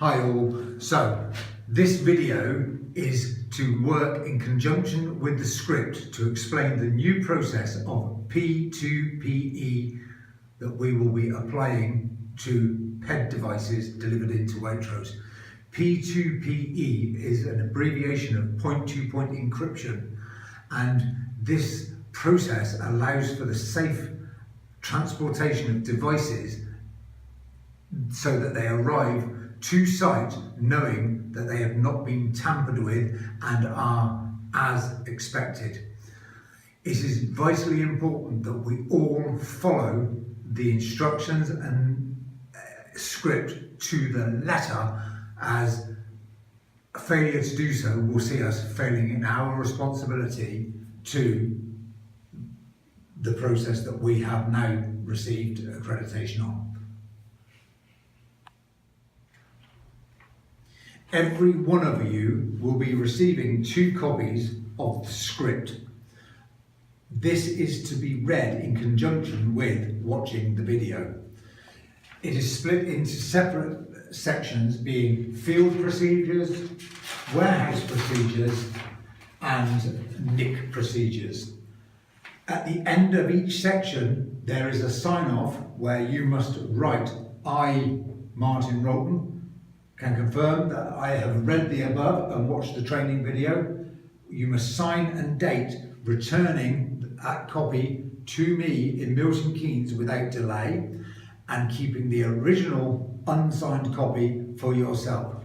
Hi all. So this video is to work in conjunction with the script to explain the new process of P2PE that we will be applying to PED devices delivered into Waitrose. P2PE is an abbreviation of point-to-point encryption, and this process allows for the safe transportation of devices so that they arrive to site knowing that they have not been tampered with and are as expected. It is vitally important that we all follow the instructions and script to the letter, as a failure to do so will see us failing in our responsibility to the process that we have now received accreditation on. Every one of you will be receiving 2 copies of the script. This is to be read in conjunction with watching the video. It is split into separate sections, being field procedures, warehouse procedures, and NIC procedures. At the end of each section, there is a sign-off where you must write, I, Martin Rolton, can confirm that I have read the above and watched the training video. You must sign and date returning that copy to me in Milton Keynes without delay, and keeping the original unsigned copy for yourself.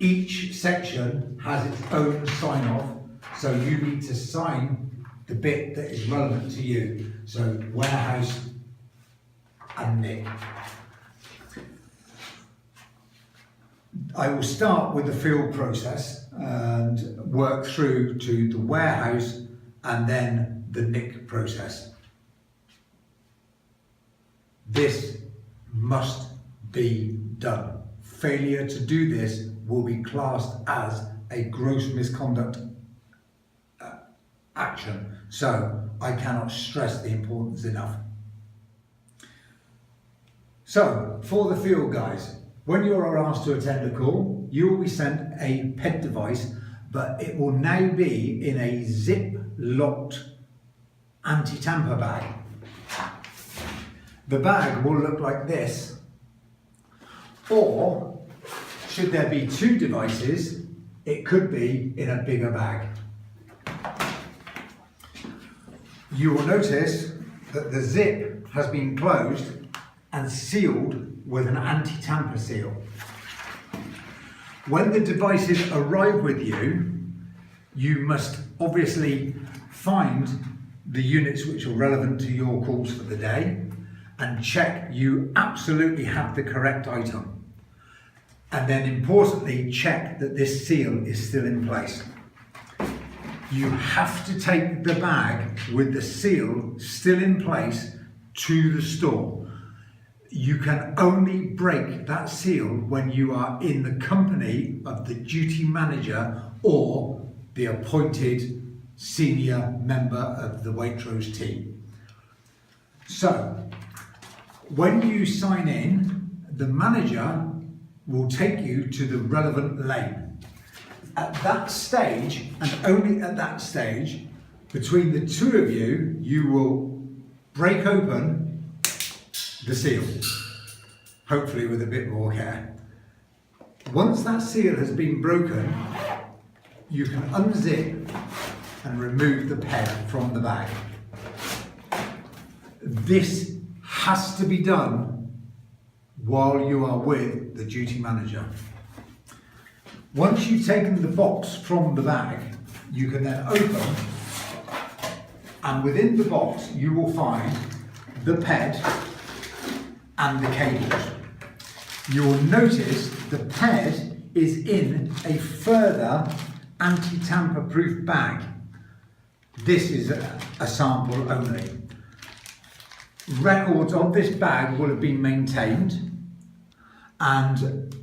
Each section has its own sign-off, so you need to sign the bit that is relevant to you. So warehouse and NIC. I will start with the field process and work through to the warehouse and then the NIC process. This must be done. Failure to do this will be classed as a gross misconduct action, so I cannot stress the importance enough. So, for the field guys, when you are asked to attend a call, you will be sent a PED device, but it will now be in a zip-locked anti-tamper bag. The bag will look like this, or should there be 2 devices, it could be in a bigger bag. You will notice that the zip has been closed and sealed with an anti-tamper seal. When the devices arrive with you, you must obviously find the units which are relevant to your calls for the day and check you absolutely have the correct item. And then importantly, check that this seal is still in place. You have to take the bag with the seal still in place to the store. You can only break that seal when you are in the company of the duty manager or the appointed senior member of the Waitrose team. So, when you sign in, the manager will take you to the relevant lane. At that stage, and only at that stage, between the 2 of you, you will break open the seal, hopefully with a bit more care. Once that seal has been broken, you can unzip and remove the PED from the bag. This has to be done while you are with the duty manager. Once you've taken the box from the bag, you can then open, and within the box you will find the PED and the cables. You will notice the PED is in a further anti-tamper proof bag. This is a sample only. Records of this bag will have been maintained, and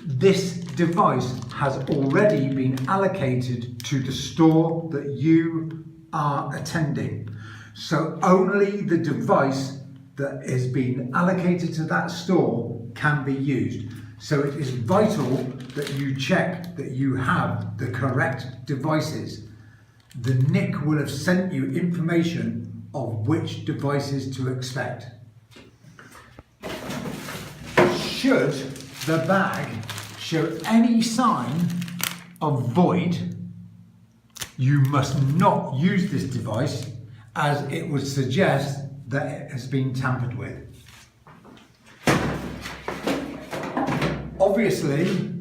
this device has already been allocated to the store that you are attending. So only the device that has been allocated to that store can be used. So it is vital that you check that you have the correct devices. The NIC will have sent you information of which devices to expect. Should the bag show any sign of void, you must not use this device, as it would suggest that it has been tampered with. Obviously,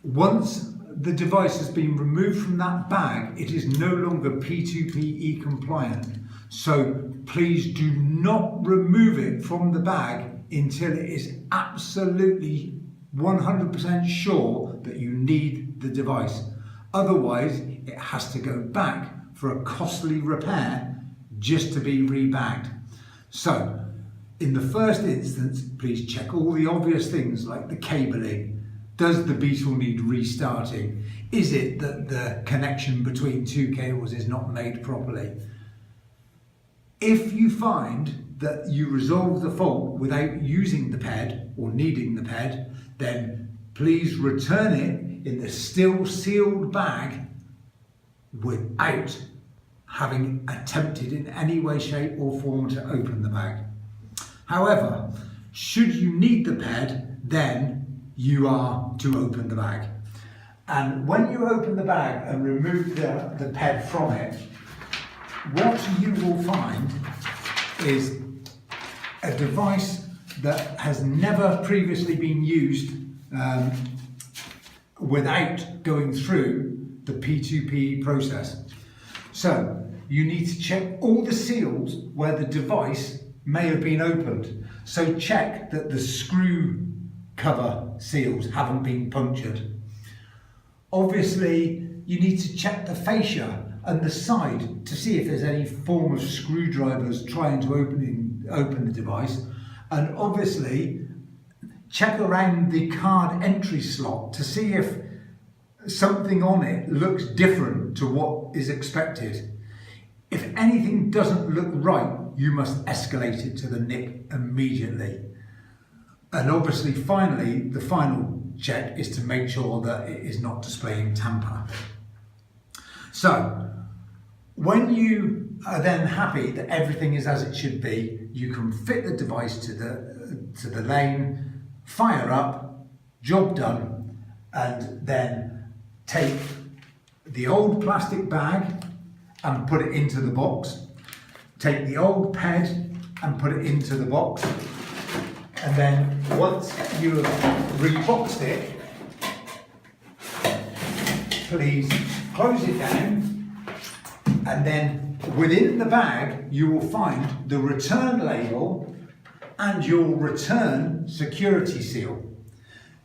once the device has been removed from that bag, it is no longer P2PE compliant. So please do not remove it from the bag until it is absolutely 100% sure that you need the device. Otherwise, it has to go back for a costly repair just to be rebagged. So, in the first instance, please check all the obvious things like the cabling. Does the Beetle need restarting? Is it that the connection between two cables is not made properly? If you find that you resolve the fault without using the PED or needing the PED, then please return it in the still sealed bag without having attempted in any way, shape or form to open the bag. However, should you need the PED, then you are to open the bag. And when you open the bag and remove the PED from it, what you will find is a device that has never previously been used without going through the P2PE process. So you need to check all the seals where the device may have been opened. So check that the screw cover seals haven't been punctured. Obviously, you need to check the fascia and the side to see if there's any form of screwdrivers trying to open the device. And obviously, check around the card entry slot to see if something on it looks different to what is expected. If anything doesn't look right, you must escalate it to the NIC immediately. And obviously, finally, the final check is to make sure that it is not displaying tamper. So, when you are then happy that everything is as it should be, you can fit the device to the lane, fire up, job done, and then take the old plastic bag and put it into the box. Take the old PED and put it into the box. And then once you have reboxed it, please close it down, and then within the bag you will find the return label and your return security seal.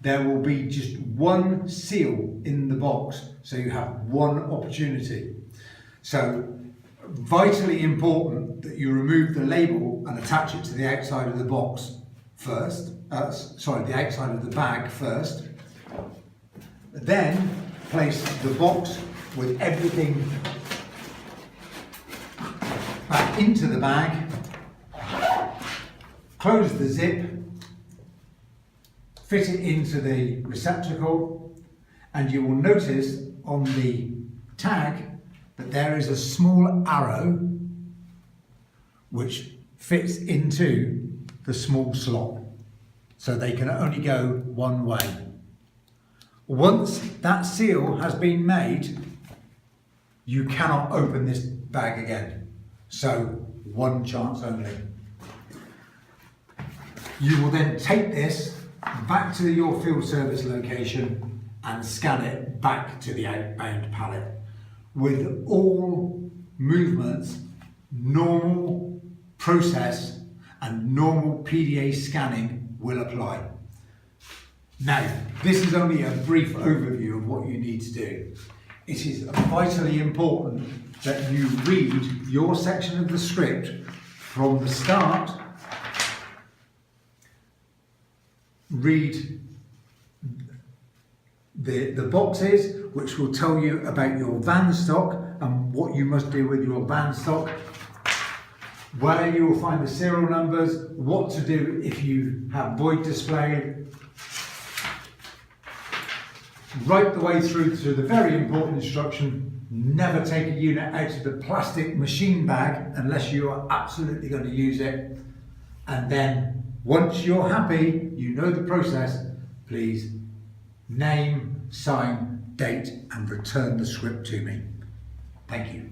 There will be just one seal in the box, so you have one opportunity. So vitally important that you remove the label and attach it to the outside of the box first, the outside of the bag first. Then place the box with everything back into the bag, close the zip, fit it into the receptacle, and you will notice on the tag that there is a small arrow which fits into the small slot, so they can only go one way. Once that seal has been made, you cannot open this bag again. So one chance only. You will then take this back to your field service location and scan it back to the outbound pallet. With all movements, normal process and normal PDA scanning will apply. Now, this is only a brief overview of what you need to do. It is vitally important that you read your section of the script from the start, read the boxes which will tell you about your van stock and what you must do with your van stock. where you will find the serial numbers, what to do if you have void displayed, right the way through to the very important instruction: never take a unit out of the plastic machine bag unless you are absolutely going to use it. And then once you're happy, you know the process, please name, sign, date and return the script to me. Thank you.